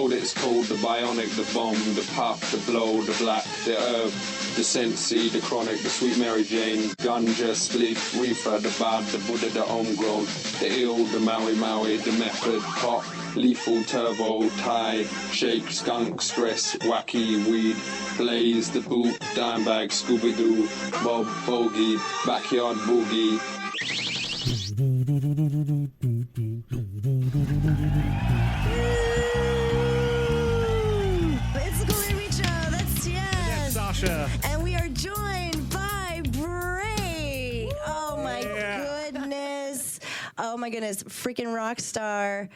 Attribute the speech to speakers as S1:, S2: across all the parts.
S1: gold, it's called the bionic, the bomb, the puff, the blow, the black, the herb, the sensi, the chronic, the sweet Mary Jane, ganja, spliff, reefer, the bad, the Buddha, the homegrown, the ill, the Maui Maui, the method, pop, lethal, turbo, Thai, shake, skunk, stress, wacky, weed, blaze, the boot, dime bag, Scooby-Doo, Bob, bogey, backyard boogie.
S2: It's the Golden Reach Show. That's Tian.
S3: That's Sasha.
S2: And we are joined by Bray. Oh my goodness. Oh my goodness. Freaking rock star.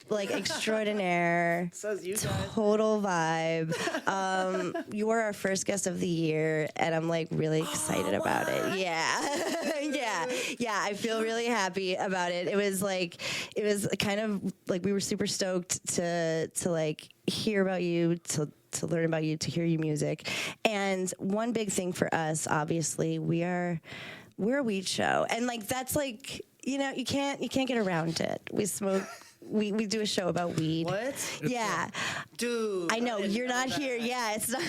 S2: Like extraordinaire.
S3: Says you guys.
S2: Total vibe. You were our first guest of the year, and I'm like really excited about it. Yeah. yeah. I feel really happy about it. It was kind of like we were super stoked to like hear about you, to learn about you, to hear your music. And one big thing for us, obviously, we're a weed show. And like that's like, you know, you can't get around it. We smoke. We do a show about weed.
S3: What?
S2: Yeah.
S3: Dude.
S2: I know you're not here. Yeah, it's not.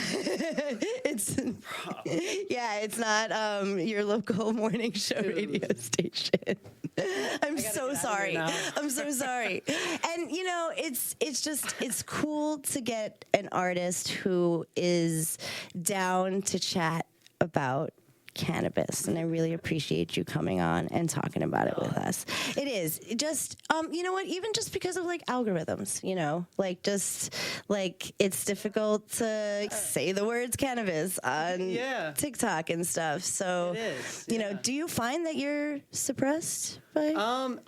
S2: It's not your local morning show radio station. I'm so sorry. I'm so sorry. And you know, it's cool to get an artist who is down to chat about cannabis, and I really appreciate you coming on and talking about it with us. It is just you know what, even just because of like algorithms, you know, like just like it's difficult to say the words cannabis on TikTok and stuff, so
S3: it is,
S2: you know, do you find that you're suppressed by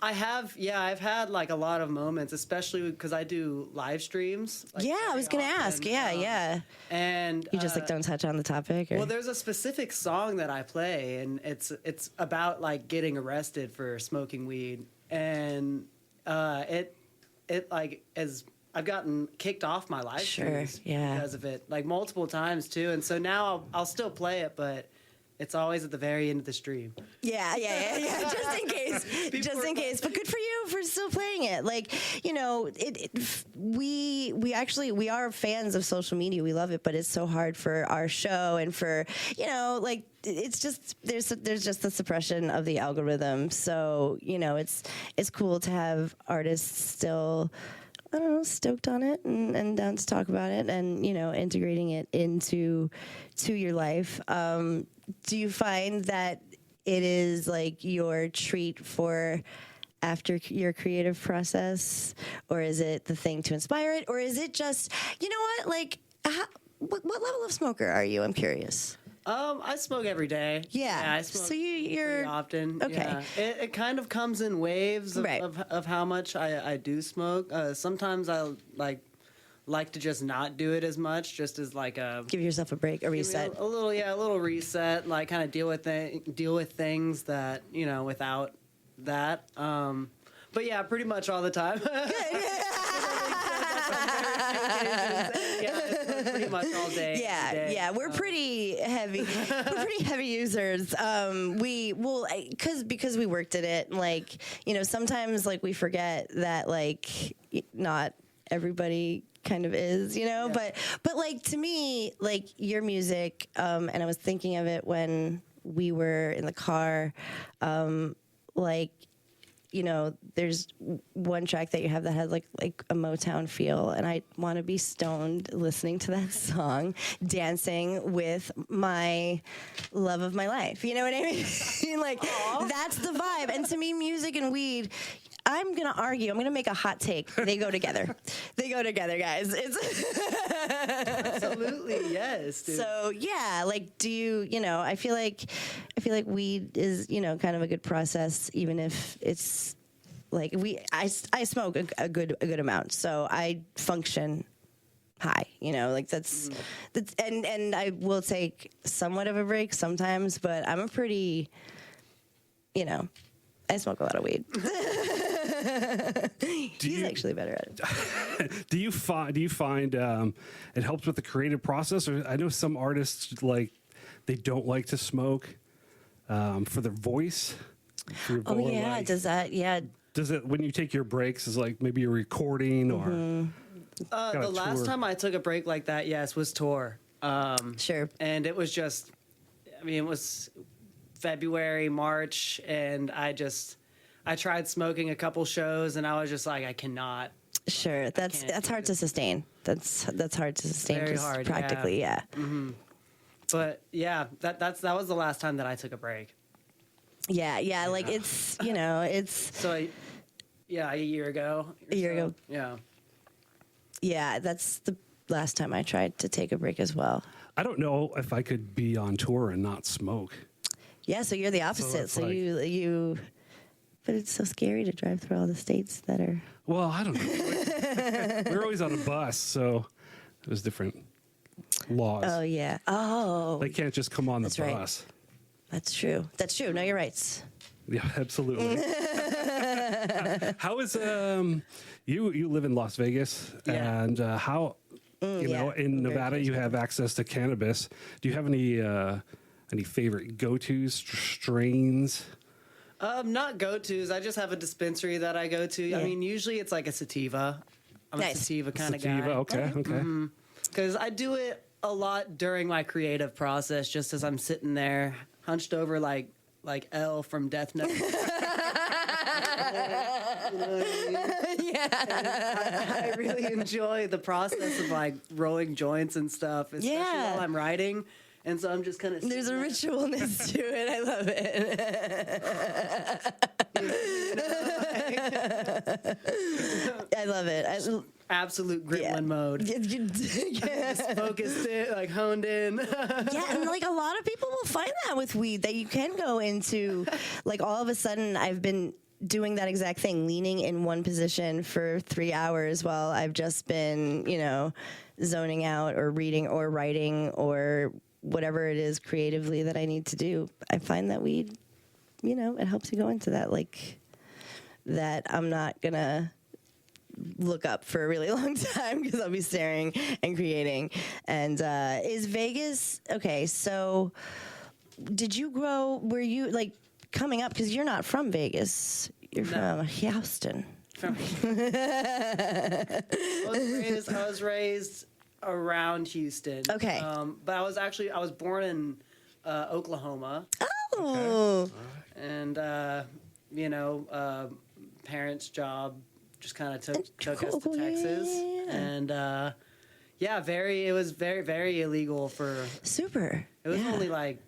S3: I've had like a lot of moments, especially because I do live streams, like,
S2: I was gonna ask
S3: and
S2: you just like don't touch on the topic, or?
S3: Well, there's a specific song that I play, and it's about like getting arrested for smoking weed, and it like as I've gotten kicked off my live streams because of it, like multiple times too, and so now I'll still play it, but it's always at the very end of the stream. Yeah.
S2: Just in case. But good for you for still playing it. Like, you know, we are fans of social media. We love it, but it's so hard for our show and for, you know, like it's just there's just the suppression of the algorithm. So, you know, it's cool to have artists still, I don't know, stoked on it and down to talk about it and, you know, integrating it into your life. Do you find that it is like your treat for after your creative process, or is it the thing to inspire it, or is it just, you know what, like what level of smoker are you? I'm curious.
S3: I smoke every day.
S2: Yeah,
S3: I smoke
S2: so you're
S3: pretty often.
S2: Okay.
S3: Yeah. It kind of comes in waves of how much I do smoke. Sometimes I like to just not do it as much, just as like a
S2: give yourself a break, a reset.
S3: A little reset, like kind of deal with things that, you know, without that. But yeah, pretty much all the time. Pretty much all day.
S2: Yeah. We're pretty heavy. We're pretty heavy users. We will because we worked at it. Like, you know, sometimes like we forget that like not everybody kind of is, you know. But like to me, like your music, and I was thinking of it when we were in the car, like, you know, there's one track that you have that has like a Motown feel, and I want to be stoned listening to that song, dancing with my love of my life. You know what I mean? Like, that's the vibe. And to me, music and weed, I'm going to argue. I'm going to make a hot take. They go together. They go together, guys.
S3: Absolutely, yes, dude.
S2: So, yeah, like, do you know, I feel like weed is, you know, kind of a good process, even if it's like I smoke a good amount. So I function high, you know, like that's and I will take somewhat of a break sometimes, but I'm a pretty, you know, I smoke a lot of weed. He's actually better at it.
S4: Do you find it helps with the creative process? Or I know some artists, like, they don't like to smoke for their voice.
S2: Oh yeah,
S4: like,
S2: does that? Yeah.
S4: Does it when you take your breaks? Is like maybe you're recording or? Got a
S3: The last
S4: tour.
S3: time I took a break like that, yes, was tour.
S2: Sure.
S3: And it was just, I mean, it was February, March, and I tried smoking a couple shows, and I was just like, I cannot.
S2: Sure. That's
S3: can't do
S2: hard to sustain. That's hard to sustain.
S3: Very
S2: just
S3: hard,
S2: practically. Yeah.
S3: But yeah, that was the last time that I took a break.
S2: Yeah. Yeah. Like it's it's
S3: So, a year ago. or
S2: A year
S3: so.
S2: ago.
S3: Yeah.
S2: yeah. That's the last time I tried to take a break as well.
S4: I don't know if I could be on tour and not smoke.
S2: Yeah. So you're the opposite.
S4: it's
S2: So,
S4: like-
S2: you. But it's so scary to drive through all the states that are.
S4: Well, I don't know. We were always on a bus, so it was different laws.
S2: Oh yeah. Oh,
S4: They can't just come on the
S2: That's right.
S4: bus.
S2: that's true. That's true. No, you're right.
S4: Yeah, absolutely. How is you live in Las Vegas,
S3: Yeah.
S4: and how you know
S2: yeah.
S4: in
S3: Very
S4: Nevada
S3: close
S4: you have access to cannabis? Do you have any favorite go-to strains?
S3: Not go-tos. I just have a dispensary that I go to.
S2: Yeah.
S3: I mean, usually it's like a sativa. I'm a
S2: Nice.
S3: sativa kind of
S4: Sativa,
S3: guy.
S4: okay, okay.
S3: Because I do it a lot during my creative process, just as I'm sitting there, hunched over like L from Death Note. I really enjoy the process of like rolling joints and stuff, especially
S2: Yeah.
S3: while I'm writing. And so I'm just kind of
S2: There's a ritualness to it. I love it. I love it.
S3: absolute gremlin mode. Focused in, like honed in.
S2: Yeah, and like a lot of people will find that with weed that you can go into, like all of a sudden I've been doing that exact thing, leaning in one position for 3 hours while I've just been, zoning out or reading or writing or whatever it is creatively that I need to do. I find that weed, it helps you go into that, like that I'm not gonna look up for a really long time because I'll be staring and creating. And is Vegas okay? So, were you like coming up? Because you're not from Vegas. You're
S3: No.
S2: from Houston.
S3: I was raised around Houston.
S2: Okay.
S3: But I was born in Oklahoma,
S2: Oh,
S3: and parents' job just kind of took us to
S2: Cool,
S3: Texas,
S2: yeah.
S3: and it was very, very illegal for.
S2: super.
S3: It was
S2: Yeah.
S3: only like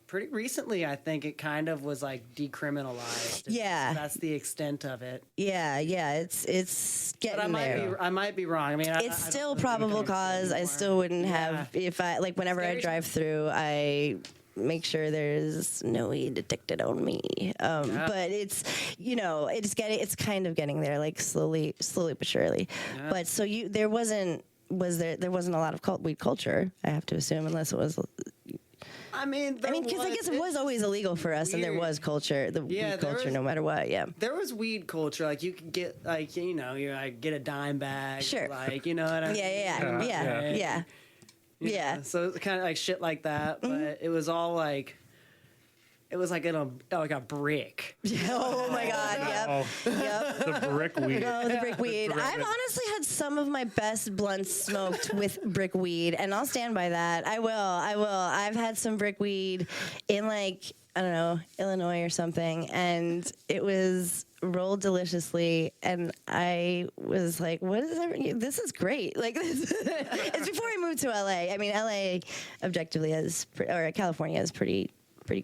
S3: pretty recently, I think it kind of was like decriminalized.
S2: Yeah.
S3: That's the extent of it.
S2: Yeah. It's
S3: But
S2: getting there.
S3: I might be wrong. I mean,
S2: It's
S3: I don't
S2: still
S3: really
S2: probable
S3: become
S2: cause. I
S3: anymore.
S2: still wouldn't
S3: Yeah.
S2: have if I like whenever I
S3: Scary.
S2: drive through. I make sure there's no weed detected on me. But it's it's kind of getting there, like slowly but surely.
S3: Yeah.
S2: But so there wasn't a lot of weed culture, I have to assume, unless it was.
S3: I mean,
S2: Because I guess it was always illegal for us, and there
S3: weird.
S2: was culture,
S3: Yeah,
S2: weed
S3: there
S2: culture,
S3: was-
S2: no matter what. Yeah.
S3: There was weed culture. Like you could get like you like get a dime bag.
S2: Sure.
S3: Like what I mean.
S2: Yeah.
S3: So it's kind of like shit like that,
S2: Mm-hmm.
S3: but it was all like. It was like in a brick.
S2: Oh my God. Yep.
S4: Oh,
S2: Yep.
S4: the brick weed.
S2: Oh, the brick weed. I've honestly had some of my best blunts smoked with brick weed, and I'll stand by that. I will. I've had some brick weed in like, I don't know, Illinois or something, and it was rolled deliciously, and I was like, what is that? This is great. Like, it's before I moved to LA. I mean, LA objectively or California has pretty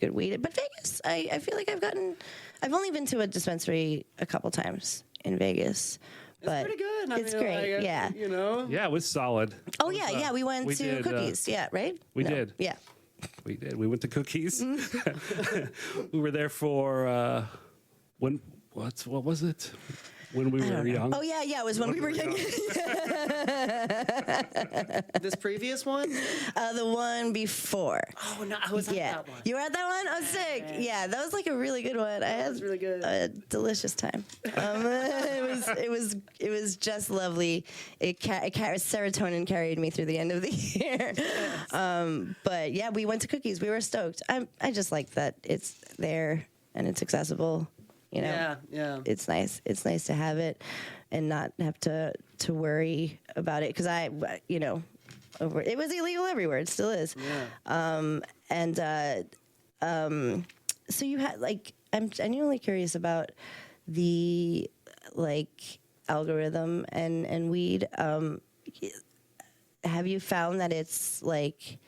S2: good weed. But Vegas, I feel like I've only been to a dispensary a couple times in Vegas. But
S3: It's pretty good.
S2: It's great, yeah.
S4: Yeah, it was solid.
S2: Oh, yeah, we went to
S4: did,
S2: Cookies. Yeah, right?
S4: we
S2: No.
S4: did.
S2: Yeah.
S4: We did. We went to Cookies.
S2: Mm-hmm.
S4: We were there for what was it? When we were young.
S2: Oh, yeah, it was when we were young.
S3: This previous one?
S2: The one before.
S3: Oh no, I was at
S2: Yeah.
S3: that one.
S2: You were at that one? Oh, sick. Yeah, that was like a really good one. I had
S3: was really good.
S2: a delicious time. It was just lovely. Serotonin carried me through the end of the year. But yeah, we went to Cookies. We were stoked. I just like that it's there and it's accessible.
S3: Yeah.
S2: It's nice. It's nice to have it and not have to to worry about it because it was illegal everywhere. It still is.
S3: Yeah.
S2: So you had like, I'm genuinely curious about the like algorithm and weed. Have you found that it's like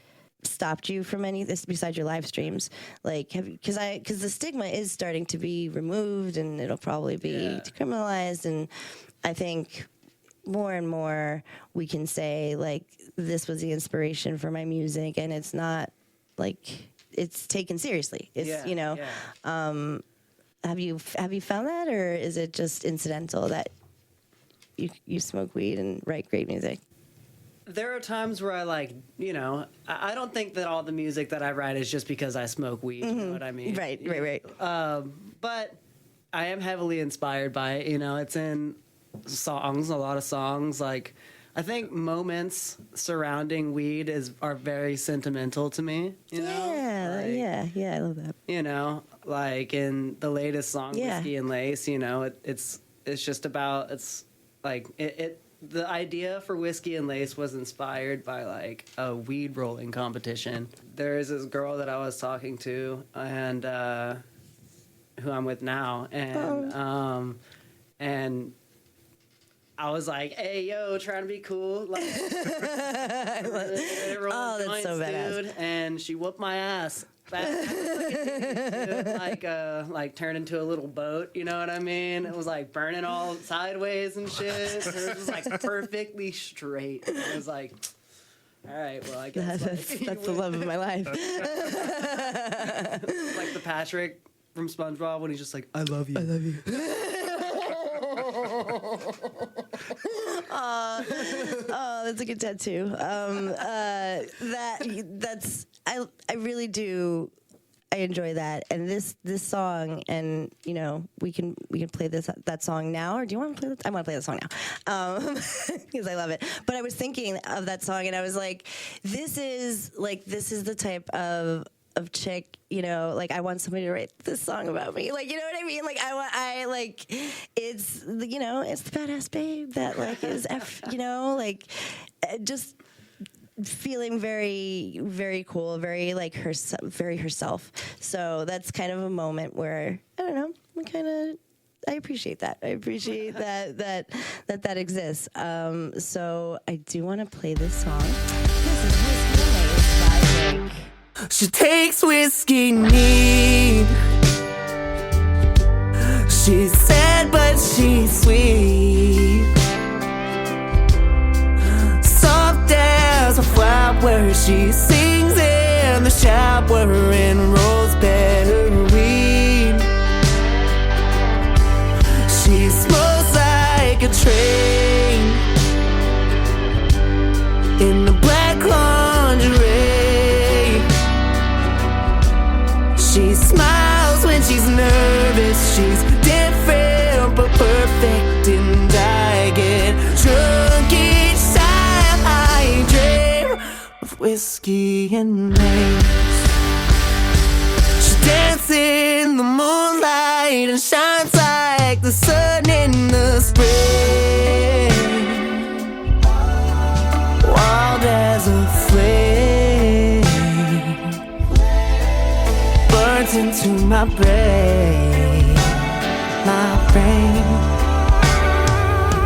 S2: stopped you from any of this besides your live streams? Like, because the stigma is starting to be removed and it'll probably be decriminalized. And I think more and more we can say like, this was the inspiration for my music, and it's not like it's taken seriously. It's, have you found that, or is it just incidental that you smoke weed and write great music?
S3: There are times where I I don't think that all the music that I write is just because I smoke weed. You know what I mean?
S2: Right.
S3: But I am heavily inspired by it. It's in songs, a lot of songs. Like, I think moments surrounding weed are very sentimental to me.
S2: Yeah, I love that.
S3: Like in the latest song, Whiskey and Lace. It's just about the idea for Whiskey and Lace was inspired by like a weed rolling competition. There is this girl that I was talking to and who I'm with now, and I was like, "Hey, yo, trying to be cool." Like,
S2: that's so badass.
S3: dude. And she whooped my ass. Like turned into a little boat, you know what I mean? It was like burning all sideways and shit. It was like perfectly straight. It was like, all right, well, I guess
S2: that's the love of my life.
S3: Like the Patrick from SpongeBob when he's just like, "I love you. I love you."
S2: Oh, that's a good tattoo. I really do. I enjoy that, and this song, and we can play that song now, or do you want to play that? I want to play that song now, because I love it. But I was thinking of that song, and I was like, this is the type of chick, like I want somebody to write this song about me, like, you know what I mean? Like it's it's the badass babe that like is just feeling very, very cool, very like very herself. So that's kind of a moment where I don't know, I appreciate that. I appreciate that exists. So I do want to play this song. This is Whiskey and Lace by Drake.
S5: She takes whiskey neat. She's sad but she's sweet. Soft as a flower, she sings in the shower and rolls better weed. She smells like a train in the black lingerie. She smiles when she's nervous. She's different but perfect, and I get drunk each time I dream of whiskey and lace. She dances in the moonlight and shines like the sun in the spring. Wild as a flame, burns into my brain,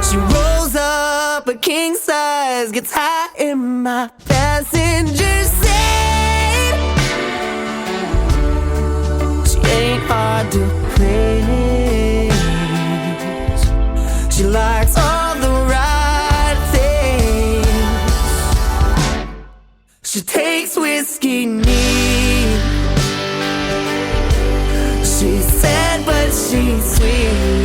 S5: She rolls up a king size, gets high in my passenger seat. She ain't hard to please. She likes all the right things. She takes whiskey neat. She's sad but she's sweet.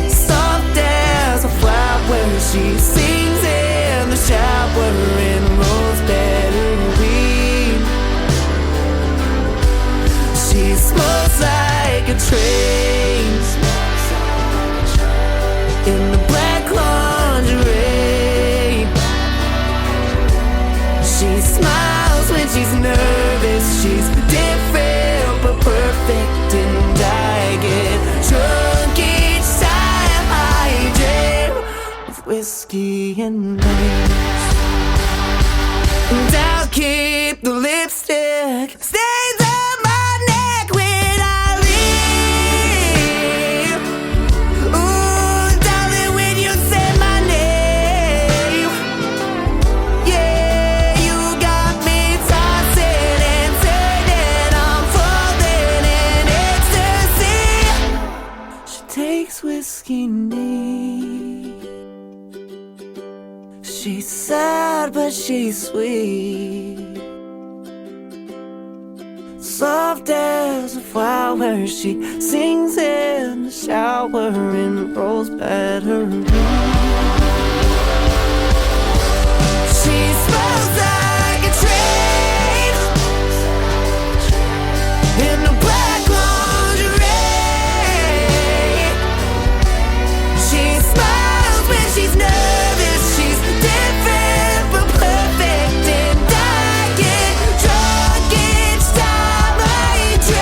S5: Soft as a flower, she sings in the shower and rolls better weed. She smells like a train in the black lingerie. She smiles when she's nervous. She's different but perfect, and I get drunk each time I whiskey and lace. And I'll keep the lipstick stains on my neck when I leave. Ooh, darling, when you say my name, yeah, you got me tossing and turning, I'm falling in ecstasy. She takes whiskey neat. She's sad, but she's sweet. Soft as a flower, she sings in the shower in rose petals. She smells like a train in the black lingerie. She smiles when she's nervous. She's different but perfect, and I get drunk each time I dream.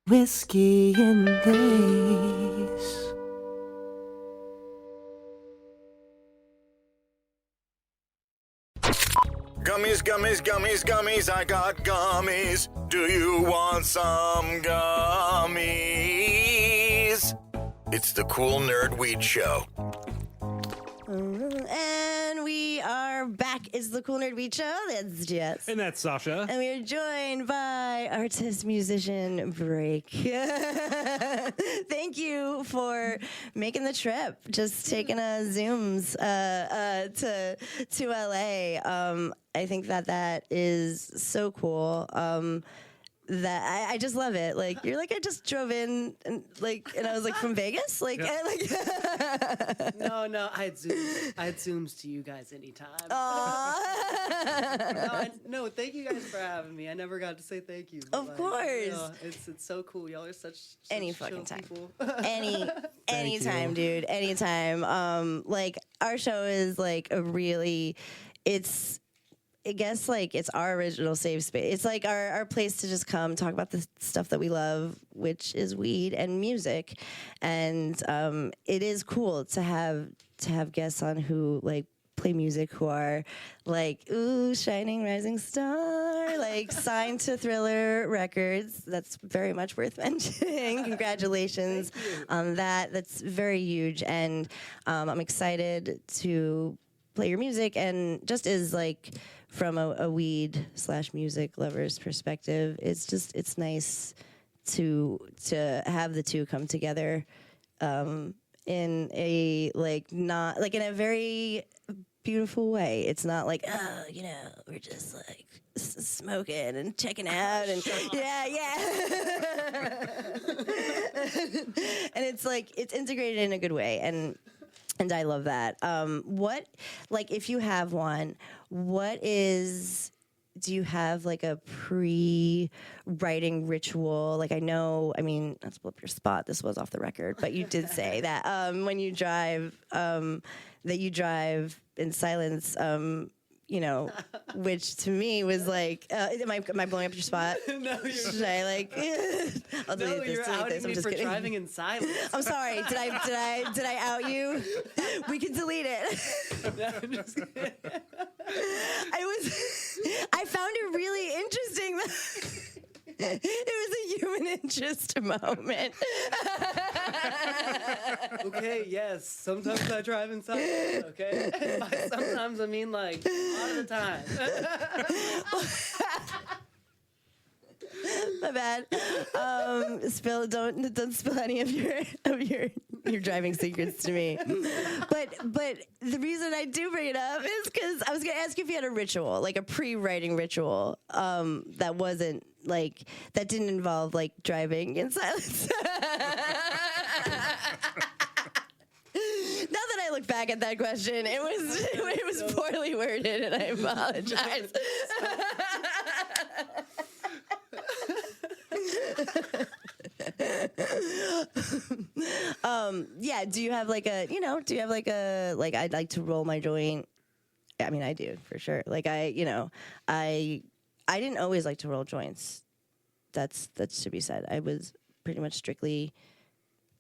S5: Whiskey and lace.
S6: Gummies, gummies, gummies, gummies, I got gummies. Do you want some gummies? It's the Cool Nerd Weed Show.
S2: And we are back. It's the Cool Nerd Weed Show. That's Jess.
S4: And that's Sasha.
S2: And we are joined by artist, musician, Break. Thank you for making the trip. Just taking a Zooms to LA. I think that is so cool. That I just love it. Like you're like I just drove in and I was like from Vegas. Like,
S4: Yeah.
S3: No, I had Zooms to you guys anytime. No, thank you guys for having me. I never got to say thank you.
S2: Of course.
S3: It's so cool. Y'all are such
S2: Any
S3: chill
S2: fucking time.
S3: people.
S2: Anytime, dude. Anytime. Like our show is like a really, I guess like it's our original safe space. It's like our place to just come talk about the stuff that we love, which is weed and music. And it is cool to have guests on who like play music, who are like, ooh, shining rising star, like signed to Thriller Records. That's very much worth mentioning. Congratulations on that. That's very huge. And I'm excited to play your music, and just as like from a weed / music lover's perspective, it's nice to have the two come together in a not like in a very beautiful way. It's not like, oh, we're just like smoking and checking out and yeah. And it's like it's integrated in a good way, and I love that. What, like, if you have one, do you have like a pre-writing ritual? Like, not to blow up your spot, this was off the record, but you did say that when you drive, that you drive in silence, which to me was like, am I blowing up your spot?
S3: No,
S2: Should I like? I'll delete
S3: no,
S2: this.
S3: you're
S2: Delete
S3: outing
S2: this. I'm
S3: me
S2: just
S3: for
S2: kidding.
S3: driving in silence.
S2: I'm sorry. Did I out you? We can delete it. I found it really interesting. It was a human interest moment.
S3: Okay, yes. Sometimes I drive in silence, okay? By sometimes I mean like a lot of the time.
S2: My bad. Don't spill any of your driving secrets to me. But the reason I do bring it up is because I was gonna ask you if you had a ritual, like a pre-writing ritual, that wasn't like that didn't involve like driving in silence. Now that I look back at that question, it was poorly worded, and I apologize. Yeah, do you have like a I'd like to roll my joint? I mean, I do for sure. Like I didn't always like to roll joints. That's to be said. I was pretty much strictly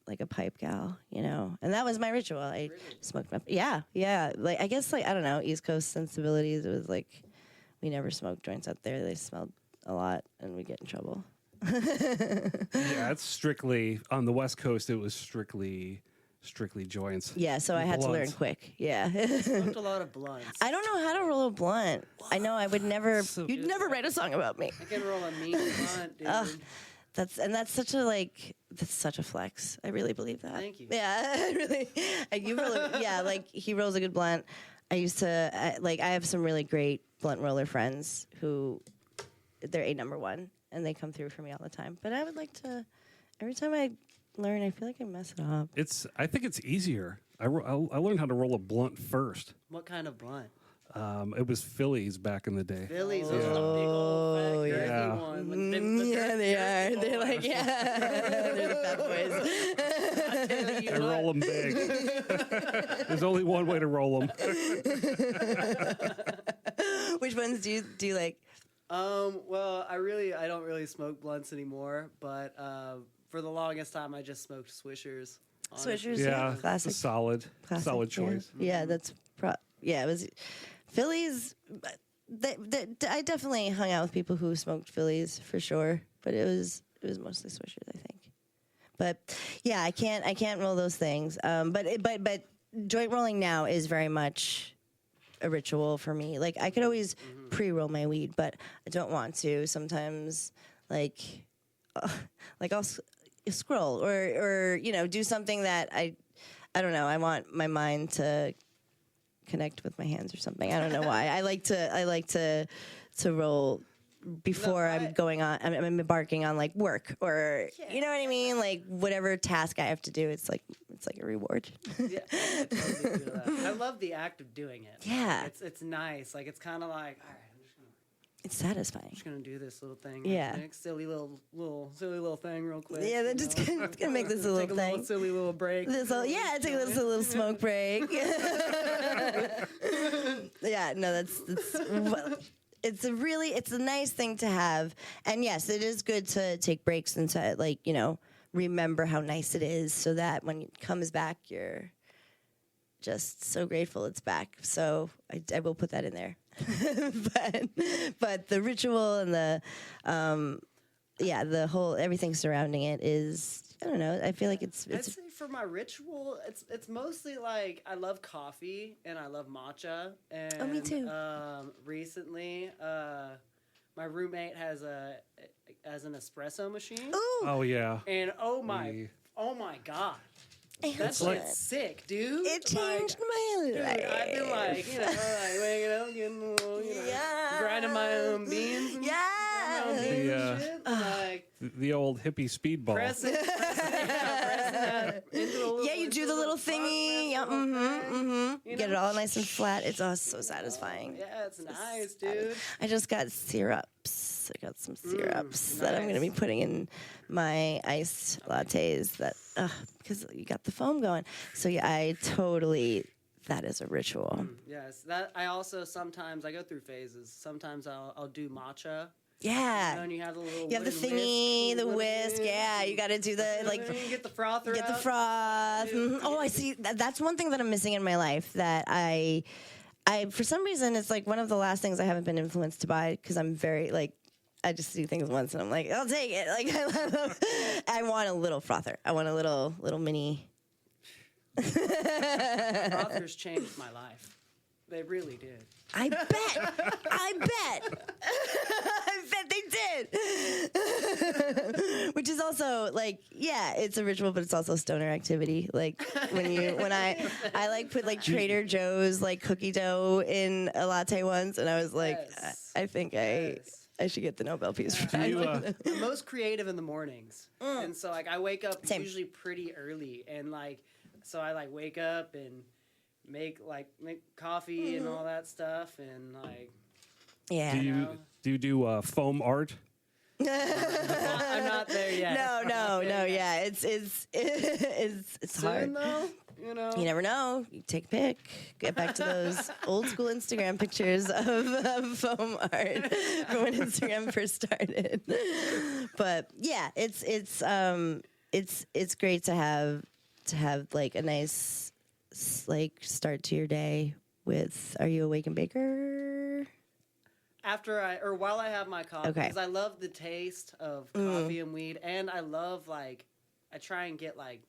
S2: like a pipe gal, you know, and that was my ritual. I smoked my yeah. Like I guess like I don't know, East Coast sensibilities. It was like we never smoked joints out there. They smelled a lot, and we get in trouble.
S4: Yeah, it's strictly on the West Coast. It was strictly joints.
S2: Yeah, so I had to learn
S4: Blunts.
S2: quick. Yeah.
S3: Smoked a lot of blunts.
S2: I don't know how to roll a blunt. I know I would never.
S4: So-
S2: You'd never write a song about me.
S3: I can roll a mean blunt, dude.
S2: That's such a that's such a flex. I really believe that.
S3: Thank you.
S2: Yeah, I really. You roll. Yeah, like he rolls a good blunt. I used to I have some really great blunt roller friends who they're a number one and they come through for me all the time. But I would like to. Every time I learn, I feel like I mess it up.
S4: I think it's easier. I learned how to roll a blunt first.
S3: What kind of blunt?
S4: It was Phillies back in the day.
S3: Phillies, those are the big old fat, girthy
S4: yeah.
S3: ones. Like,
S2: Yeah, they are. They're like they're the fat boys.
S4: I roll them big. There's only one way to roll them.
S2: Which ones do you like?
S3: Well, I don't really smoke blunts anymore, but for the longest time, I just smoked Swishers. honestly.
S2: Swishers,
S4: Yeah,
S2: classic.
S4: it's a solid
S2: Classic,
S4: choice.
S2: Yeah, that's it was Phillies. I definitely hung out with people who smoked Phillies for sure, but it was mostly Swishers, I think. But yeah, I can't roll those things. But joint rolling now is very much a ritual for me. Like I could always pre-roll my weed, but I don't want to. Sometimes like I'll scroll or do something that I don't know. I want my mind to connect with my hands or something. I don't know why. I like to roll before I'm going on. I'm embarking on like work or you know what I mean. Like whatever task I have to do, it's like a reward.
S3: Yeah, I totally feel that. I love the act of doing it.
S2: Yeah.
S3: It's nice. Like it's kind of like, all right,
S2: It's satisfying.
S3: I'm just gonna do this little thing.
S2: Yeah.
S3: Quick. Silly little thing, real quick.
S2: Yeah, they're just gonna make this a little
S3: Take a
S2: thing.
S3: silly little break.
S2: Take this a little smoke break. Yeah, no, that's it's a nice thing to have, and yes, it is good to take breaks and to remember how nice it is, so that when it comes back, you're just so grateful it's back. So I will put that in there, but the ritual and the whole everything surrounding it is. I don't know. I feel like
S3: I'd say for my ritual, it's mostly like I love coffee and I love matcha. And,
S2: me too.
S3: Recently, my roommate has an espresso machine,
S2: ooh.
S4: Oh yeah.
S3: and oh my god, that's
S2: like-
S3: sick, dude.
S2: It changed my
S3: Dude,
S2: life.
S3: I've been like, waking up, getting a little,
S2: Yeah.
S3: grinding my own beans. And
S2: Yeah.
S3: my own beans
S4: The,
S3: and shit. Like,
S4: The old hippie speedball.
S3: pressing that into a little,
S2: Yeah, you do the little thingy. Yeah,
S3: You
S2: Get it
S3: know?
S2: all nice and flat. It's all so satisfying.
S3: Yeah, it's nice, dude.
S2: I just got syrups. I got some syrups that I'm going to be
S3: nice.
S2: putting in my iced lattes. Because you got the foam going. So yeah, that is a ritual.
S3: Yes, that I also sometimes I go through phases. Sometimes I'll do matcha.
S2: Yeah.
S3: You know, and you have the little
S2: You have the
S3: wooden
S2: thingy, the
S3: wooden
S2: whisk. Yeah, you got to do the like.
S3: You get the frother.
S2: Get the
S3: out.
S2: froth. Mhm. Oh, I see. That's one thing that I'm missing in my life that I for some reason it's like one of the last things I haven't been influenced to buy because I'm very like I just do things once and I'm like I'll take it. Like I want a little frother. I want a little mini.
S3: Frothers changed my life. They really did.
S2: I bet. I bet they did. Which is also like, yeah, it's a ritual, but it's also stoner activity. Like when I like put like Trader Joe's like cookie dough in a latte once, and I was like,
S3: Yes.
S2: I think
S3: Yes.
S2: I should get the Nobel Peace
S4: Do
S2: Prize.
S4: you,
S3: I'm most creative in the mornings, and so like I wake up
S2: Same.
S3: usually pretty early, and like so I like wake up and make coffee and all that stuff, and like
S2: Yeah.
S4: do you do foam art?
S3: I'm not there yet.
S2: No. Yeah, it's hard.
S3: Soon though, you know.
S2: You never know. You take a pic. Get back to those old school Instagram pictures of foam art from when Instagram first started. But yeah, it's it's great to have like a nice like start to your day with Are You a Wake and Baker?
S3: While I have my coffee,
S2: Okay.
S3: because I love the taste of coffee and weed, and I love like I try and get like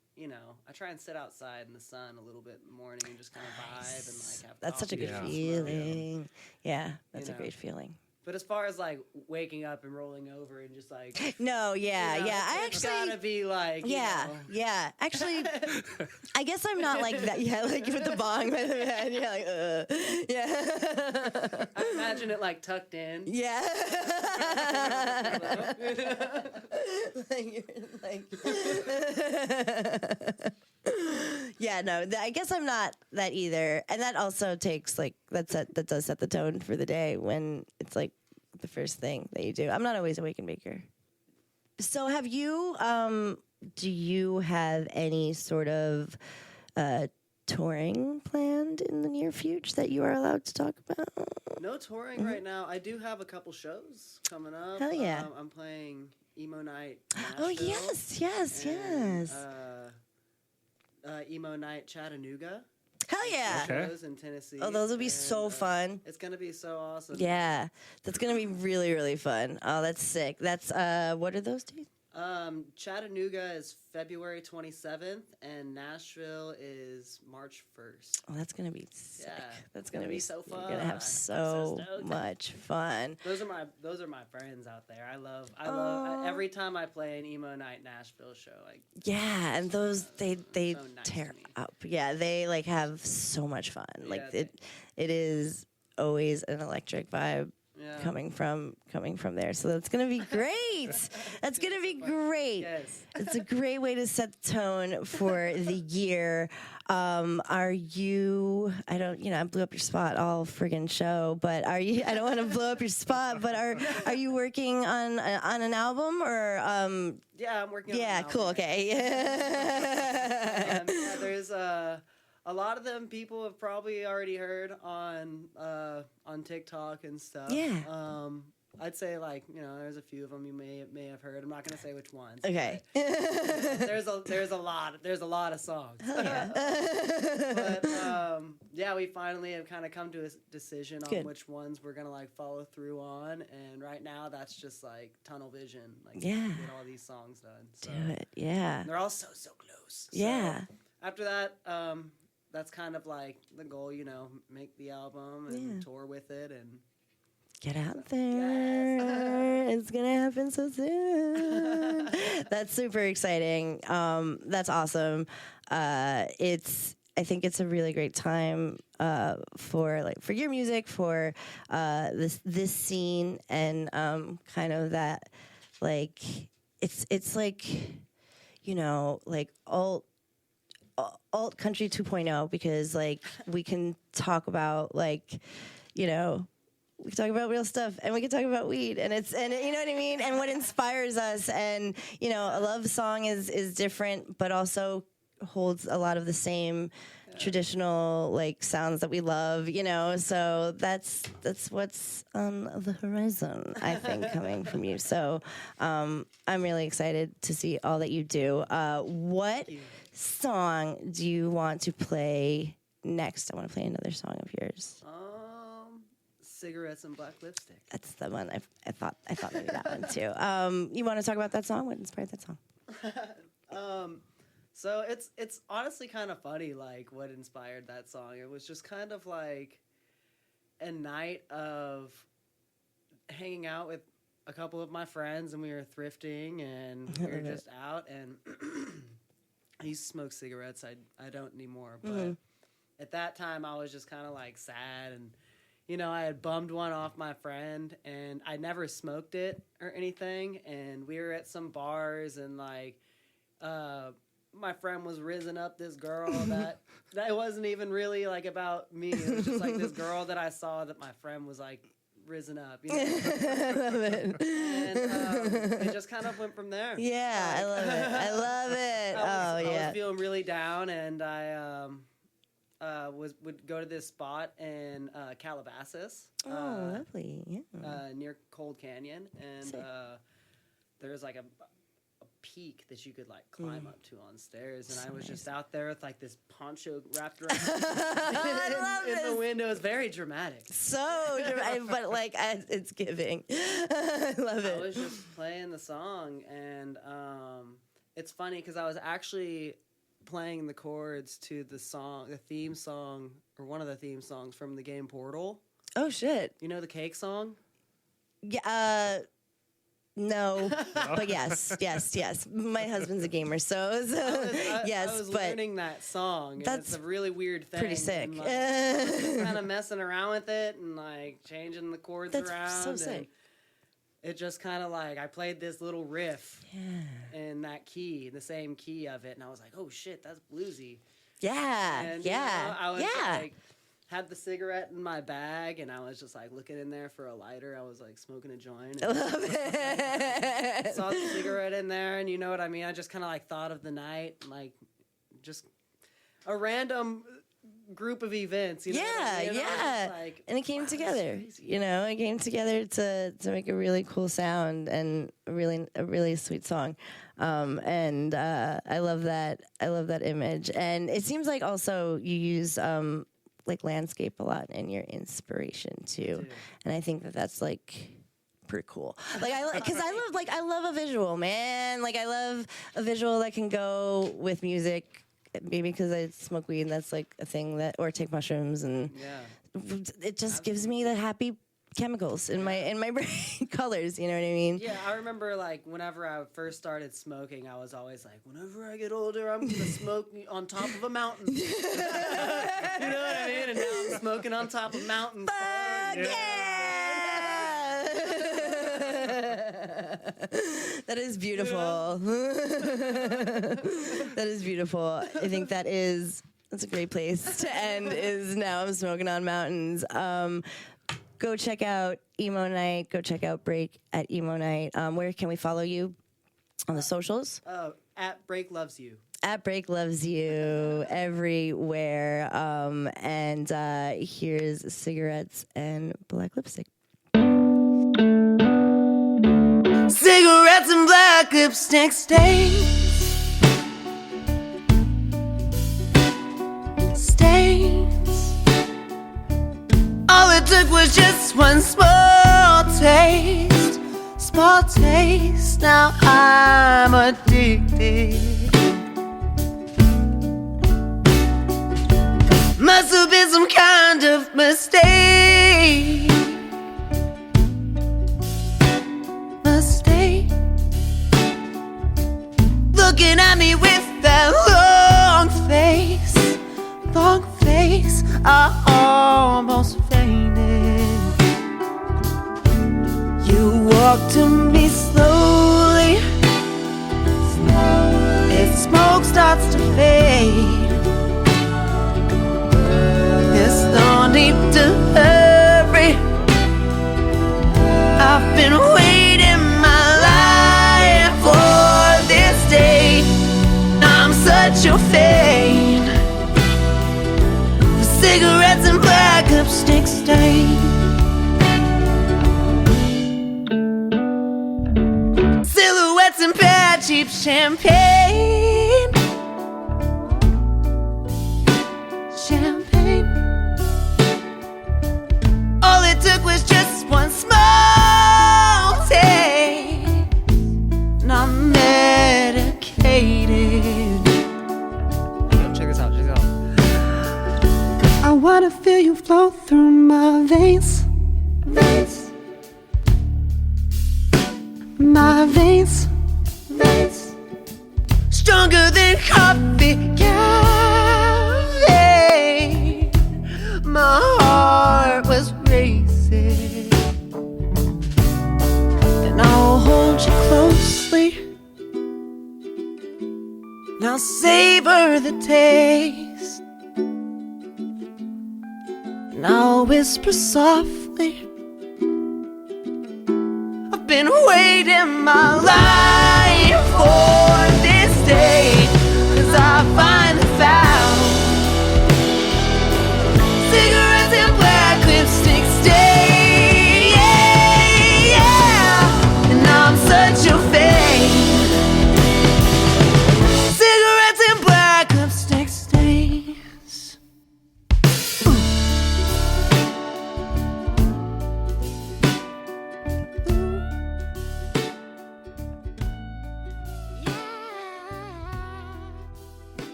S3: I try and sit outside in the sun a little bit in the morning and just kind of vibe and like have
S2: That's such a
S3: coffee
S2: good
S3: and smoke.
S2: feeling. Yeah, that's a
S3: know.
S2: great feeling.
S3: But as far as like waking up and rolling over and just like
S2: No, yeah,
S3: you know,
S2: yeah. I
S3: it's
S2: actually
S3: gotta be like
S2: yeah, yeah. Actually, I guess I'm not like that. Yeah, like with the bong by the bed. Yeah, like, yeah.
S3: I imagine it like tucked in.
S2: Yeah. like, yeah, no, I guess I'm not that either. And that also takes like that does set the tone for the day when it's like the first thing that you do. I'm not always a wake and baker. So have you do you have any sort of touring planned in the near future that you are allowed to talk about?
S3: No touring right now. I do have a couple shows coming up.
S2: Hell yeah.
S3: I'm playing Emo Night
S2: Oh
S3: Nashville
S2: yes.
S3: and, Emo Night Chattanooga.
S2: Hell yeah.
S4: Okay.
S3: Shows in Tennessee.
S2: Oh, those will be
S3: and,
S2: so fun.
S3: It's gonna be so awesome.
S2: Yeah, that's gonna be really, really fun. Oh, that's sick. That's what are those dates?
S3: Chattanooga is February 27th, and Nashville is March 1st.
S2: Oh, that's gonna be sick.
S3: Yeah,
S2: That's
S3: it's
S2: gonna be
S3: so
S2: You're
S3: fun.
S2: gonna
S3: I'm
S2: have
S3: so
S2: so
S3: stoked.
S2: much fun.
S3: Those are my friends out there. I love
S2: Aw.
S3: every time I play an Emo Night Nashville show. Like
S2: Yeah, and those they
S3: so nice
S2: tear
S3: to me.
S2: up. Yeah, they like have so much fun. Like
S3: Yeah,
S2: it is always an electric vibe.
S3: yeah.
S2: Coming from there, so that's gonna be great. That's gonna be great.
S3: Yes.
S2: It's a great way to set the tone for the year. Are you? I don't. I blew up your spot all friggin' show, but are you? I don't want to blow up your spot, but are you working on an album or?
S3: Yeah, I'm working on
S2: Yeah,
S3: an album
S2: cool.
S3: right
S2: Okay.
S3: yeah, there's a lot of them people have probably already heard on TikTok and stuff.
S2: Yeah.
S3: I'd say like there's a few of them you may have heard. I'm not gonna say which ones.
S2: Okay.
S3: but there's a lot of songs. But yeah, we finally have kind of come to a decision on
S2: Good.
S3: which ones we're gonna like follow through on, and right now that's just like tunnel vision. Like
S2: Yeah.
S3: get all these songs done. So.
S2: Do it. Yeah.
S3: And they're all so close.
S2: Yeah.
S3: So after that, that's kind of like the goal, make the album and
S2: Yeah.
S3: tour with it, and
S2: Get out there. It's going to happen so soon. That's super exciting. That's awesome. I think it's a really great time for your music, for this scene, and kind of that like it's like like alt country 2.0, because like we can talk about like we can talk about real stuff, and we can talk about weed, and you know what I mean, and what inspires us, and a love song is different, but also holds a lot of the same traditional like sounds that we love, so that's what's on the horizon, I think, coming from you. So I'm really excited to see all that you do. What song do you want to play next? I want to play another song of yours.
S3: Cigarettes and Black Lipstick.
S2: That's the one I thought maybe that one too. You want to talk about that song? What inspired that song?
S3: So it's honestly kind of funny, like what inspired that song. It was just kind of like a night of hanging out with a couple of my friends, and we were thrifting, and we were just out, and I used to smoke cigarettes. I don't anymore, but at that time I was just kind of like sad, and I had bummed one off my friend, and I never smoked it or anything, and we were at some bars, and like my friend was rizzing up this girl that wasn't even really like about me. It was just like this girl that I saw that my friend was like risen up.
S2: I love it.
S3: And it just kind of went from there.
S2: Yeah, I love it. I love it.
S3: I
S2: Yeah.
S3: was feeling really down, and I would go to this spot in Calabasas.
S2: Oh, lovely. Yeah.
S3: Near Cold Canyon, and
S2: Sick.
S3: there's like a peak that you could like climb up to on stairs, and I was just out there with like this poncho wrapped around in the window. It was very dramatic.
S2: So dramatic, but like it's giving. I love
S3: I
S2: it.
S3: was just playing the song, and it's funny because I was actually playing the chords to the theme song, or one of the theme songs from the game Portal.
S2: Oh shit.
S3: You know the cake song?
S2: Yeah. No, but yes. My husband's a gamer, so yes,
S3: I was
S2: but
S3: learning that song. And
S2: that's
S3: it's a really weird thing.
S2: pretty sick.
S3: And, like, kind of messing around with it and like changing the chords
S2: That's
S3: around.
S2: so
S3: and
S2: sick.
S3: It just kind of like I played this little riff in that key, the same key of it, and I was like, "Oh shit, that's bluesy."
S2: Yeah,
S3: And, you
S2: yeah,
S3: know, I was
S2: yeah.
S3: like, had the cigarette in my bag, and I was just like looking in there for a lighter. I was like smoking a joint. And saw the cigarette in there, and you know what I mean. I just kind of like thought of the night, like just a random group of events. You know what I mean? And I was
S2: yeah.
S3: just like,
S2: And it came
S3: wow, that's
S2: together.
S3: crazy.
S2: You know, it came together to make a really cool sound and a really sweet song. And I love that. I love that image. And it seems like also you use like landscape a lot in your inspiration too. And I think that that's like pretty cool. Like I love a visual, man. Like I love a visual that can go with music. Maybe because I smoke weed, and that's like a thing that, or take mushrooms, and it just gives me the happy chemicals in my brain, colors. You know what I mean?
S3: Yeah, I remember like whenever I first started smoking, I was always like, whenever I get older, I'm gonna smoke on top of a mountain. You know what I mean? And now I'm smoking on top of mountains.
S2: That is beautiful. That is beautiful. I think that's a great place to end. Is now I'm smoking on mountains. Go check out Emo Night. Go check out Break at Emo Night. Where can we follow you on the socials?
S3: At Break Loves You.
S2: At Break Loves You everywhere. And here's cigarettes and black lipstick.
S5: Cigarettes and black lipstick stains. All it took was just one small taste. Small taste, now I'm addicted. Must have been some kind of mistake. Looking at me with that long face, I almost fainted. You walked to me slowly, as smoke starts to fade. There's no need to hurry. I've been waiting my life for this day. I'm such a fade. Cigarettes and black lipstick stain. Silhouettes and bad cheap champagne. Champagne. All it took was just one small taste, and I'm medicated.
S3: Yo, check this out.
S5: I wanna feel you flow through my veins, my veins, stronger than coffee, caffeine. My heart was racing, and I'll hold you closely. Now savor the taste. And I'll whisper softly, I've been waiting my life for this day, 'cause I finally found cigarettes and black lipstick stain. And I'm such a fade.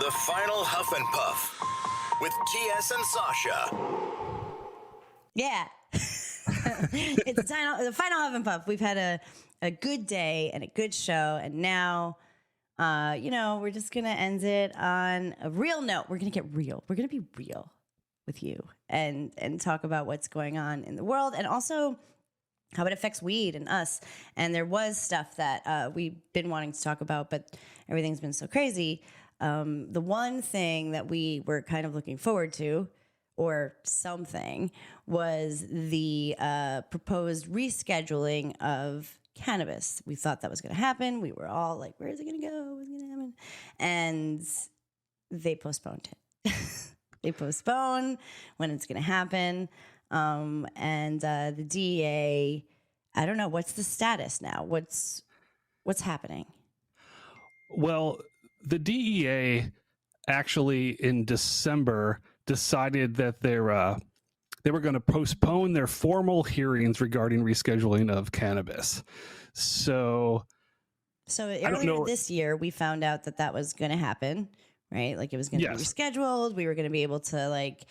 S6: the final Huff and Puff with TS and Sasha.
S2: Yeah. It's the final Huff and Puff. We've had a good day and a good show, and now, we're just gonna end it on a real note. We're gonna get real. We're gonna be real with you and talk about what's going on in the world, and also how it affects weed and us. And there was stuff that we've been wanting to talk about, but everything's been so crazy. The one thing that we were kind of looking forward to, or something, was the proposed rescheduling of cannabis. We thought that was going to happen. We were all like, where is it going to go? What's going to happen? And they postponed it. They postpone when it's going to happen. And the DEA, I don't know, what's the status now? What's happening?
S4: Well, the DEA actually in December decided that they were going to postpone their formal hearings regarding rescheduling of cannabis. So
S2: Earlier this year, we found out that was going to happen, right? Like it was going to be rescheduled. We were going to be able to like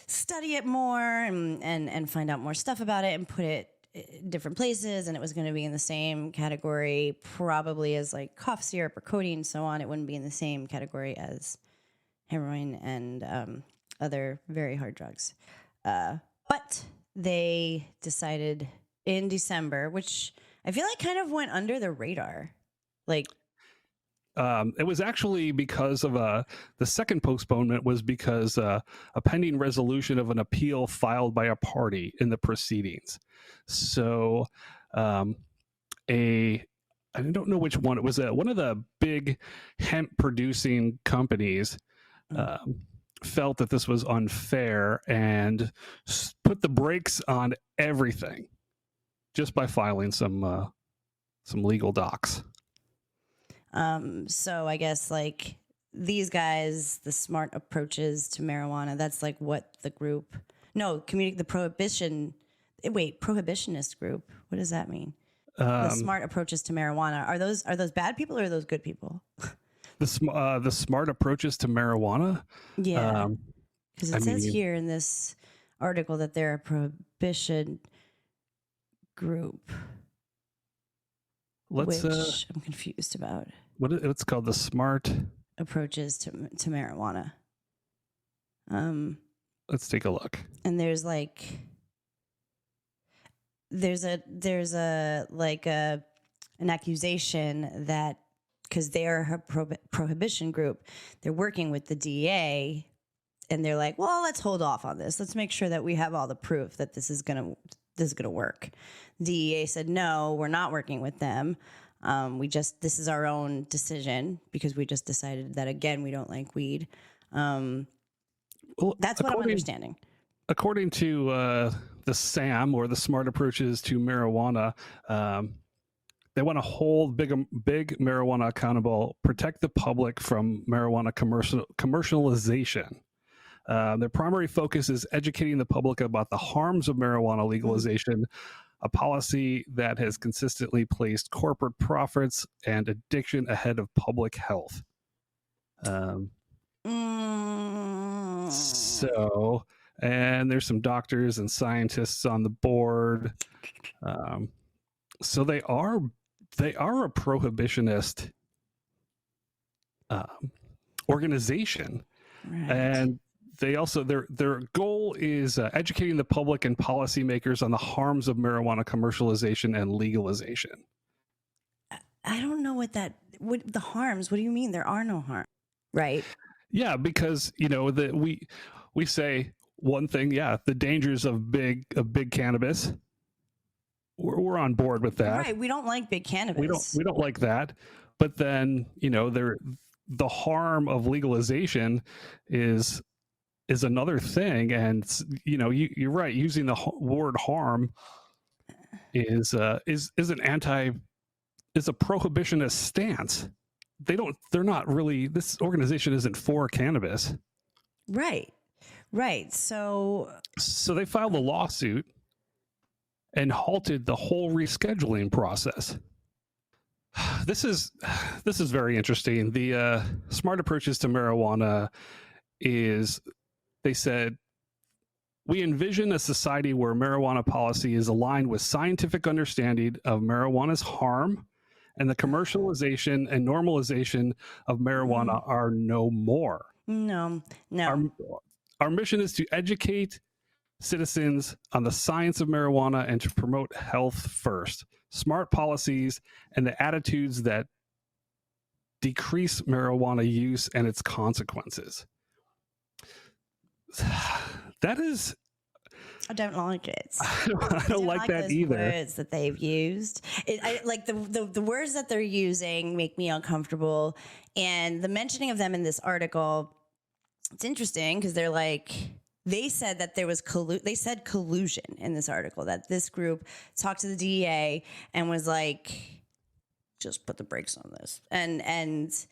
S2: study it more and find out more stuff about it and put it in different places. And it was going to be in the same category probably as like cough syrup or codeine and so on. It wouldn't be in the same category as heroin and other very hard drugs. But they decided in December, which I feel like kind of went under the radar. Like,
S4: it was actually because of the second postponement was because a pending resolution of an appeal filed by a party in the proceedings. So I don't know which one. It was one of the big hemp producing companies felt that this was unfair and put the brakes on everything just by filing some legal docs.
S2: So I guess like these guys, the smart approaches to marijuana, that's like what the group, prohibitionist group. What does that mean? The smart approaches to marijuana. Are those bad people or are those good people?
S4: The smart approaches to marijuana.
S2: Yeah. Because it says here in this article that they're a prohibition group. Which I'm confused about.
S4: It's called the smart
S2: approaches to marijuana.
S4: Let's take a look.
S2: And there's a an accusation that because they're a prohibition group, they're working with the DEA, and they're like, well, let's hold off on this. Let's make sure that we have all the proof that this is gonna work. DEA said, no, we're not working with them. This is our own decision because we just decided that, again, we don't like weed. That's what I'm understanding.
S4: According to the SAM, or the Smart Approaches to Marijuana, they want to hold big marijuana accountable, protect the public from marijuana commercialization. Their primary focus is educating the public about the harms of marijuana legalization, a policy that has consistently placed corporate profits and addiction ahead of public health. So, and there's some doctors and scientists on the board. So they are a prohibitionist organization, right. And they also their goal is educating the public and policymakers on the harms of marijuana commercialization and legalization.
S2: I don't know what the harms. What do you mean? There are no harms, right?
S4: Yeah, because we say one thing. Yeah, the dangers of big cannabis. We're on board with that.
S2: Right. We don't like big cannabis.
S4: We don't like that. But then the harm of legalization is another thing, and you're right. Using the word harm is a prohibitionist stance. They're not really. This organization isn't for cannabis.
S2: Right. So
S4: they filed a lawsuit and halted the whole rescheduling process. this is very interesting. The smart approaches to marijuana is, they said, we envision a society where marijuana policy is aligned with scientific understanding of marijuana's harm, and the commercialization and normalization of marijuana are no more.
S2: No.
S4: Our mission is to educate citizens on the science of marijuana and to promote health first, smart policies, and the attitudes that decrease marijuana use and its consequences. That is,
S2: I don't like it.
S4: I don't like that
S2: those
S4: either.
S2: Words that they've used, like the words that they're using make me uncomfortable, and the mentioning of them in this article, it's interesting because they're like, they said that there was they said collusion in this article, that this group talked to the DEA and was like, just put the brakes on this, and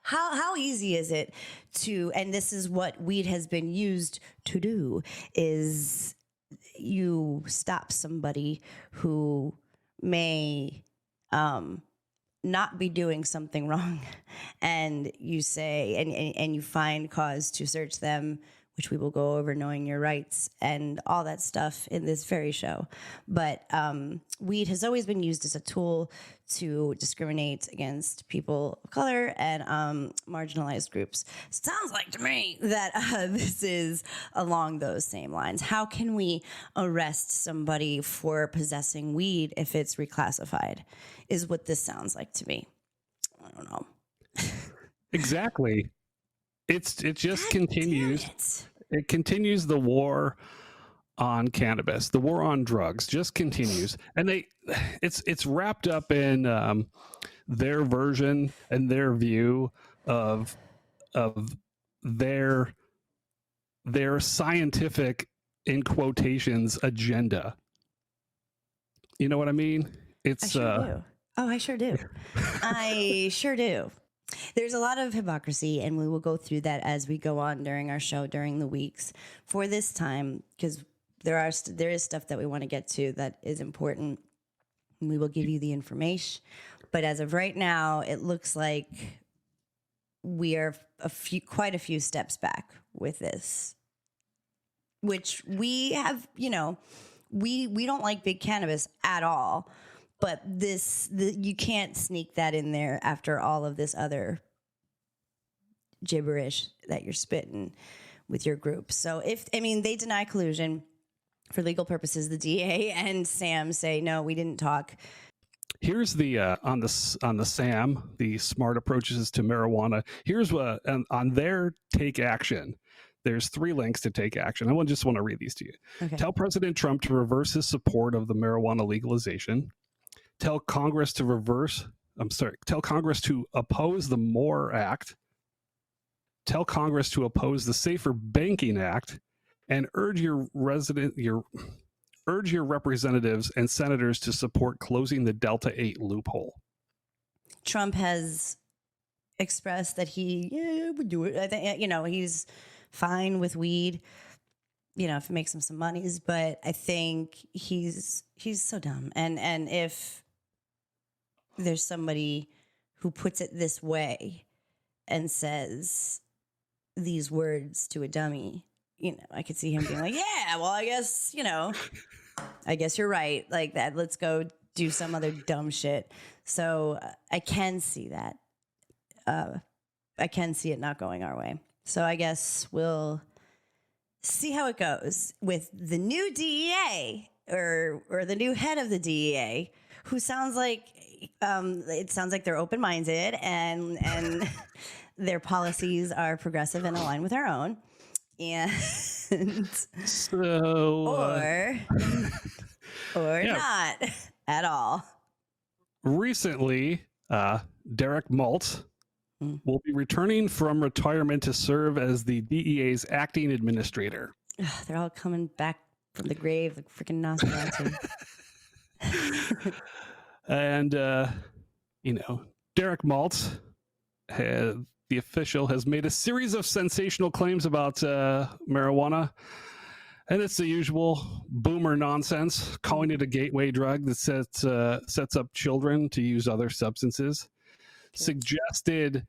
S2: how easy is it to, and this is what weed has been used to do, is you stop somebody who may not be doing something wrong, and you say, and you find cause to search them, which we will go over, knowing your rights and all that stuff in this very show. But weed has always been used as a tool to discriminate against people of color and marginalized groups. Sounds like to me that this is along those same lines. How can we arrest somebody for possessing weed if it's reclassified, is what this sounds like to me. I don't know.
S4: Exactly. It just
S2: God
S4: continues.
S2: damn it.
S4: It continues the war on cannabis. The war on drugs just continues, and it's wrapped up in their version and their view of their scientific, in quotations, agenda. You know what I mean? It's
S2: I sure do. Oh, I sure do. I sure do. There's a lot of hypocrisy, and we will go through that as we go on during our show, during the weeks. For this time, because there is stuff that we want to get to that is important, and we will give you the information. But as of right now, it looks like we are quite a few steps back with this, which we have, we don't like big cannabis at all. But you can't sneak that in there after all of this other gibberish that you're spitting with your group. So they deny collusion for legal purposes. The DA and Sam say, no, we didn't talk.
S4: Here's the on the SAM, the smart approaches to marijuana. Here's what on their take action. There's 3 links to take action. I just want to read these to you. Okay. Tell President Trump to reverse his support of the marijuana legalization. Tell Congress to oppose the MORE Act. Tell Congress to oppose the Safer Banking Act, and urge your representatives and senators to support closing the Delta 8 loophole.
S2: Trump has expressed that he would do it. I think, he's fine with weed, if it makes him some monies, but I think he's so dumb. And if there's somebody who puts it this way and says these words to a dummy, I could see him being like, yeah, well, I guess you're right. Like that. Let's go do some other dumb shit. So I can see that. I can see it not going our way. So I guess we'll see how it goes with the new DEA or the new head of the DEA, who sounds like they're open-minded and their policies are progressive and aligned with our own, and or not at all.
S4: Recently, Derek Maltz will be returning from retirement to serve as the DEA's acting administrator.
S2: They're all coming back from the grave like freaking Nosferatu.
S4: And, Derek Maltz, the official, has made a series of sensational claims about marijuana. And it's the usual boomer nonsense, calling it a gateway drug that sets up children to use other substances. Suggested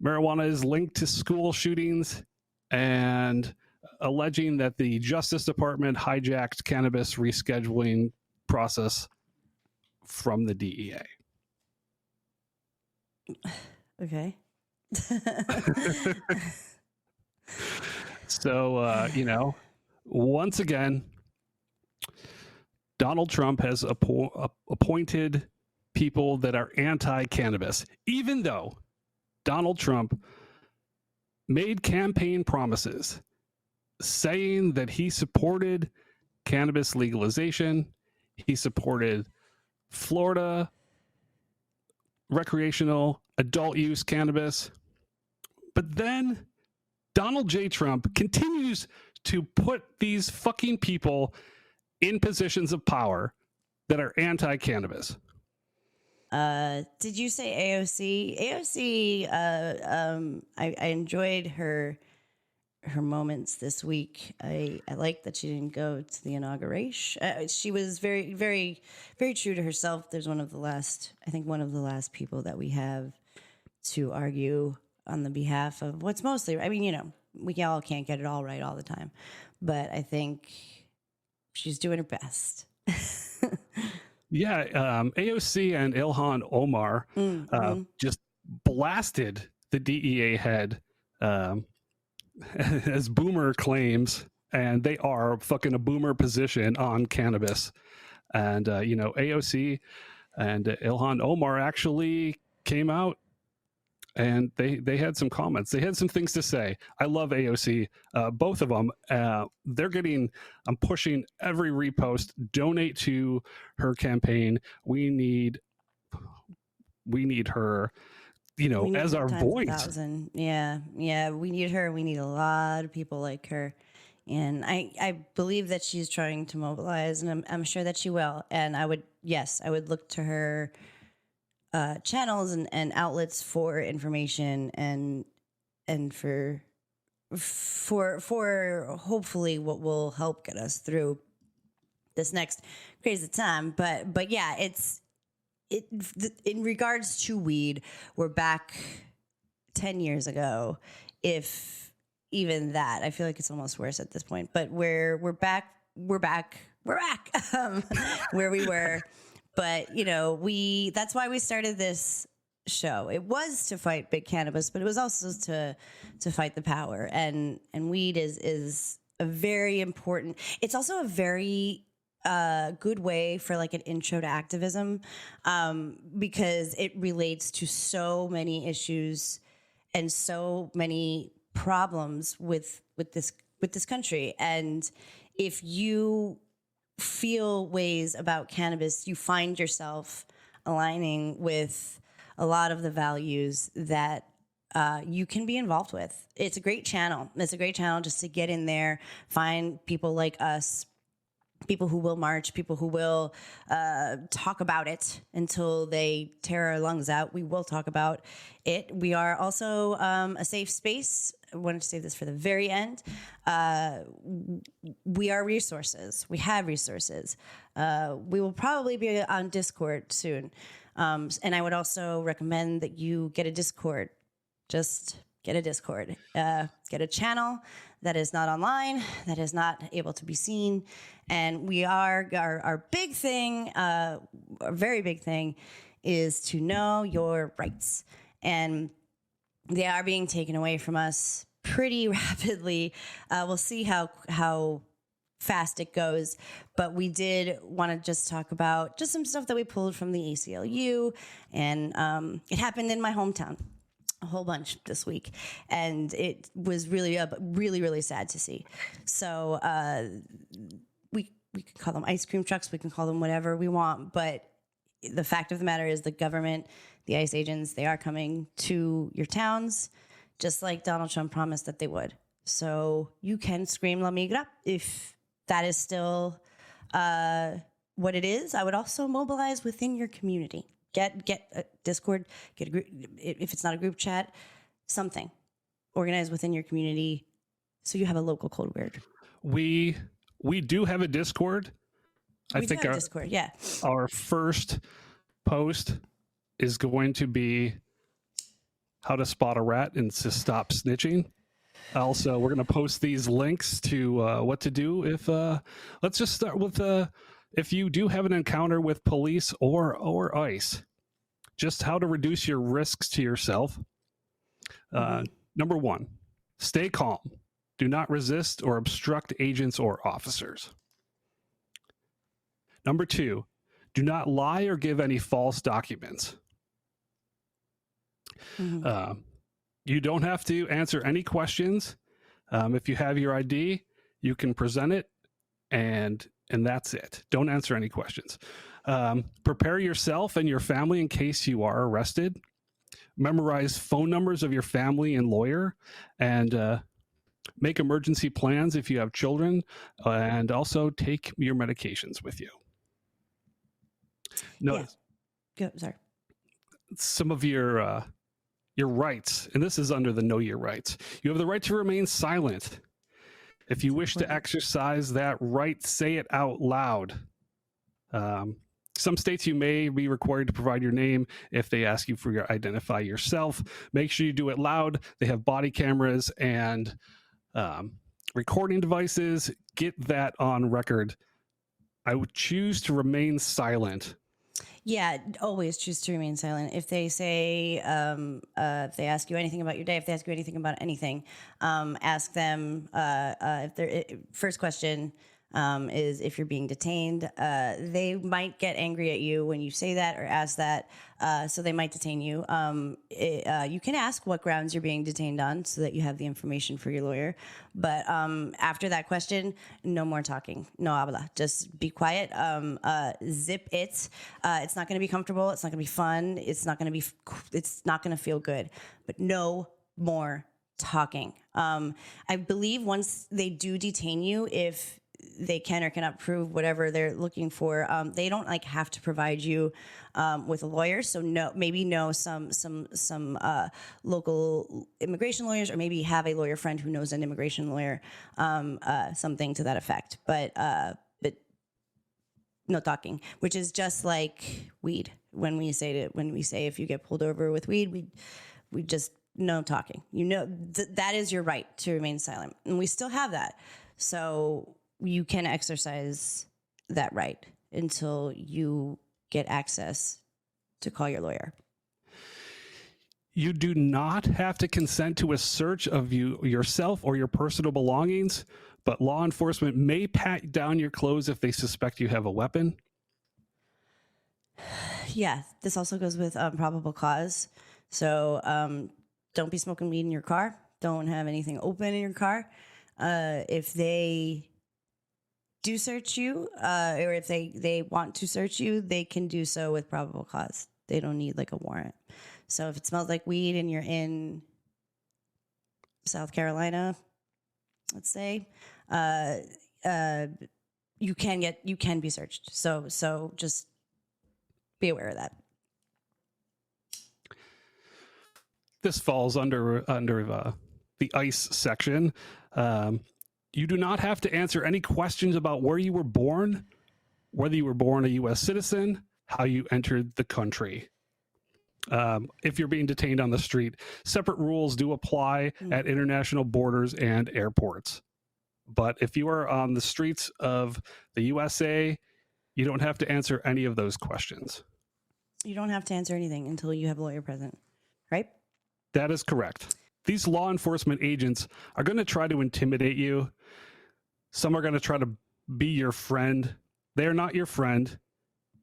S4: marijuana is linked to school shootings, and alleging that the Justice Department hijacked cannabis rescheduling process from the DEA.
S2: Okay.
S4: So, once again, Donald Trump has appointed people that are anti-cannabis, even though Donald Trump made campaign promises saying that he supported cannabis legalization. He supported Florida recreational adult use cannabis. But then Donald J. Trump continues to put these fucking people in positions of power that are anti-cannabis.
S2: Did you say AOC? AOC, I enjoyed her moments this week. I like that she didn't go to the inauguration. She was very, very, very true to herself. There's one of the last people that we have to argue on the behalf of what's mostly, we all can't get it all right all the time, but I think she's doing her best.
S4: Yeah, AOC and Ilhan Omar just blasted the DEA head as boomer claims, and they are fucking a boomer position on cannabis. And, AOC and Ilhan Omar actually came out and they had some comments. They had some things to say. I love AOC, both of them. I'm pushing every repost. Donate to her campaign. We need her, as our voice.
S2: Yeah, we need her. We need a lot of people like her. And I believe that she's trying to mobilize, and I'm sure that she will. And I would look to her channels and outlets for information and for hopefully what will help get us through this next crazy time. But yeah, in regards to weed, we're back 10 years ago, if even that. I feel like it's almost worse at this point, but we're back where we were. But that's why we started this show. It was to fight big cannabis, but it was also to fight the power. And weed is a very important. It's also a very good way for like an intro to activism, because it relates to so many issues and so many problems with this country. And if you feel ways about cannabis, you find yourself aligning with a lot of the values that you can be involved with. It's a great channel. It's a great channel just to get in there, find people like us, people who will march, people who will talk about it until they tear our lungs out. We will talk about it. We are also a safe space. I wanted to say this for the very end. We are resources. We have resources. We will probably be on Discord soon. And I would also recommend that you get a Discord. Just get a Discord. Get a channel that is not online, that is not able to be seen. And we are, our big thing, a very big thing, is to know your rights. And they are being taken away from us pretty rapidly. We'll see how fast it goes. But we did want to just talk about just some stuff that we pulled from the ACLU. And it happened in my hometown a whole bunch this week. And it was really, really sad to see. So we can call them ice cream trucks. We can call them whatever we want. But the fact of the matter is the government, the ICE agents, they are coming to your towns, just like Donald Trump promised that they would. So you can scream La Migra if that is still what it is. I would also mobilize within your community. Get a Discord, get a group. If it's not a group chat, something. Organize within your community so you have a local code word.
S4: We We do have a Discord. I
S2: We do
S4: think
S2: have Discord. Yeah.
S4: our first post is going to be how to spot a rat and to stop snitching. Also, we're going to post these links to what to do if let's just start with if you do have an encounter with police or ICE, just how to reduce your risks to yourself. Number one, stay calm. Do not resist or obstruct agents or officers. Number two, do not lie or give any false documents. You don't have to answer any questions. If you have your ID, you can present it, and that's it. Don't answer any questions. Prepare yourself and your family in case you are arrested. Memorize phone numbers of your family and lawyer, and make emergency plans if you have children, and also take your medications with you. Notice
S2: Sorry.
S4: some of your rights, and this is under the Know Your Rights. You have the right to remain silent. If you wish to exercise that right, say it out loud. Some states you may be required to provide your name if they ask you for your identify yourself. Make sure you do it loud. They have body cameras and recording devices. Get that on record. I would choose to remain silent.
S2: Yeah, always choose to remain silent. If they say, if they ask you anything about your day, if they ask you anything about anything, ask them. If their first question is if you're being detained, they might get angry at you when you say that or ask that, so they might detain you. You can ask what grounds you're being detained on so that you have the information for your lawyer. But after that question, no more talking. No habla. Just be quiet. Zip it. It's not going to be comfortable. It's not going to be fun. It's not going to feel good. But no more talking. I believe once they do detain you, if they can or cannot prove whatever they're looking for, they don't have to provide you with a lawyer. So know some local immigration lawyers, or maybe have a lawyer friend who knows an immigration lawyer, something to that effect. But no talking, which is just like weed. When we say if you get pulled over with weed, we just no talking. That is your right to remain silent, and we still have that. So you can exercise that right until you get access to call your lawyer.
S4: You do not have to consent to a search of yourself or your personal belongings, but law enforcement may pat down your clothes if they suspect you have a weapon.
S2: Yeah, this also goes with probable cause. So don't be smoking weed in your car. Don't have anything open in your car. If they do search you, or if they want to search you, they can do so with probable cause. They don't need a warrant. So if it smells like weed and you're in South Carolina, let's say, you can be searched. So just be aware of that.
S4: This falls under the ICE section. You do not have to answer any questions about where you were born, whether you were born a U.S. citizen, how you entered the country. If you're being detained on the street, separate rules do apply at international borders and airports. But if you are on the streets of the USA, you don't have to answer any of those questions.
S2: You don't have to answer anything until you have a lawyer present, right?
S4: That is correct. These law enforcement agents are going to try to intimidate you. Some are going to try to be your friend. They are not your friend.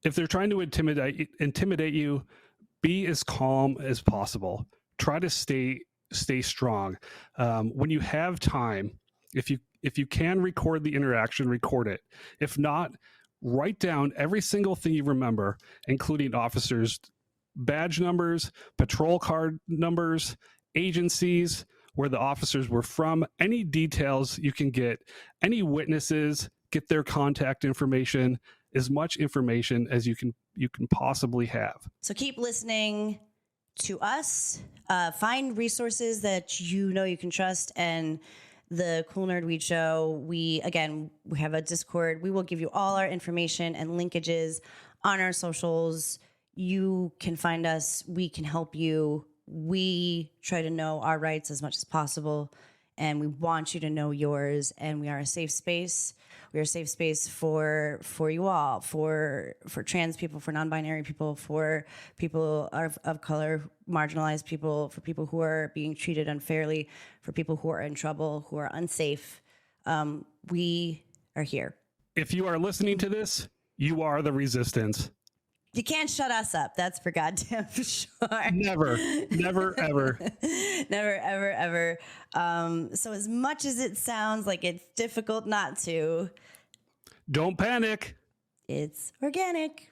S4: If they're trying to intimidate you, be as calm as possible. Try to stay strong. When you have time, if you can record the interaction, record it. If not, write down every single thing you remember, including officers' badge numbers, patrol card numbers, agencies, where the officers were from, any details you can get, any witnesses, get their contact information, as much information as you can possibly have.
S2: So keep listening to us. Find resources that you know you can trust, and the Cool Nerd Weed Show. We have a Discord. We will give you all our information and linkages on our socials. You can find us. We can help you. We try to know our rights as much as possible, and we want you to know yours. And we are a safe space. We are a safe space for you all, for trans people, for non-binary people, for people of color, marginalized people, for people who are being treated unfairly, for people who are in trouble, who are unsafe. We are here.
S4: If you are listening to this, you are the resistance.
S2: You can't shut us up. That's for goddamn sure.
S4: Never, never, ever.
S2: Never, ever, ever. So as much as it sounds like it's difficult not to,
S4: Don't panic.
S2: it's organic.